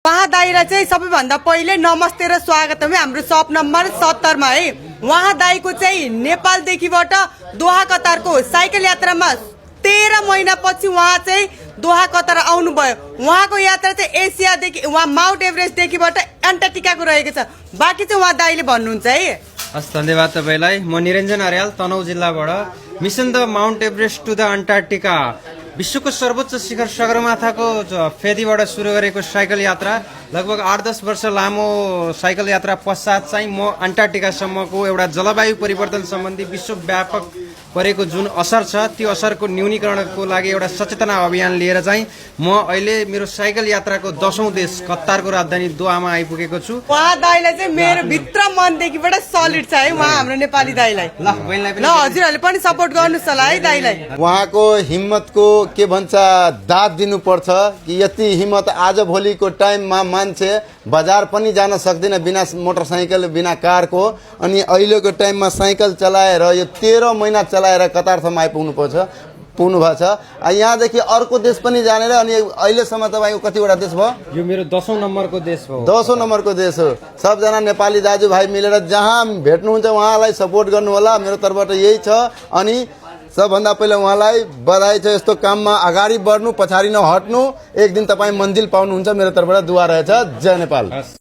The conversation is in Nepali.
उहाँ दाइलाई चाहिँ सबैभन्दा पहिले नमस्ते र स्वागतम है हाम्रो सप नम्बर 70 मा है। उहाँ दाइको चाहिँ नेपालदेखिबाट दोहा कतारको साइकल यात्रामा 13 महिनापछि उहाँ चाहिँ दोहा कतार आउनुभयो। उहाँको यात्रा चाहिँ एसियादेखि उहाँ माउन्ट एभरेस्टदेखिबाट एन्टार्क्टिकाको रहेको छ। बाँकी चाहिँ उहाँ दाइले भन्नुहुन्छ है। हस्, धन्यवाद तपाईलाई। म निरञ्जन अर्याल तनहुँ जिल्लाबाट। Mission the Mount Everest to the Antarctica विश्वको सर्वोच्च शिखर सगरमाथाको फेदीबाट सुरु गरेको साइकल यात्रा लगभग 8-10 वर्ष लामो साइकल यात्रा पश्चात चाहिँ म अन्टार्क्टिकासम्मको एउटा जलवायु परिवर्तन सम्बन्धी विश्वव्यापक परेको जुन असर छ त्यो असरको न्यूनीकरणको लागि एउटा सचेतना अभियान लिएर चाहिँ म अहिले मेरो साइकल यात्राको 10औं देश कतारको राजधानी दोहामा आइपुगेको छु। उहाँ दाइलाई चाहिँ मेरो भित्र मनदेखिबाट सलिड छ है उहाँ हाम्रो नेपाली दाइलाई। ल हजुरहरूले पनि सपोर्ट गर्नुस् होला है दाइलाई। उहाँको हिम्मतको के भन्छ दाद दिनुपर्छ कि यति हिम्मत आज भोलिको टाइममा मान्छे बजार पनि जान सक्दैन बिना मोटरसाइकल बिना कारको, अनि अहिलेको टाइममा साइकल चलाएर यो 13 महिना चलाएर कतारसम्म आइपुग्नु भएको छ। यहाँदेखि अर्को देश पनि जानेर अनि अहिलेसम्म तपाईँको कतिवटा देश भयो? यो मेरो 10औं नम्बरको देश हो। 10औं नम्बरको देश हो। सबजना नेपाली दाजुभाइ मिलेर जहाँ भेट्नुहुन्छ उहाँलाई सपोर्ट गर्नु होला। मेरो तर्फबाट यही छ। अनि सबभन्दा पहिला उहाँलाई बधाई छ। यस्तो काममा अगाडि बढ्नु, पछाडि नहट्नु। एक दिन तपाईँ मन्जिल पाउनुहुन्छ। मेरो तर्फबाट दुआ रहेछ। जय नेपाल।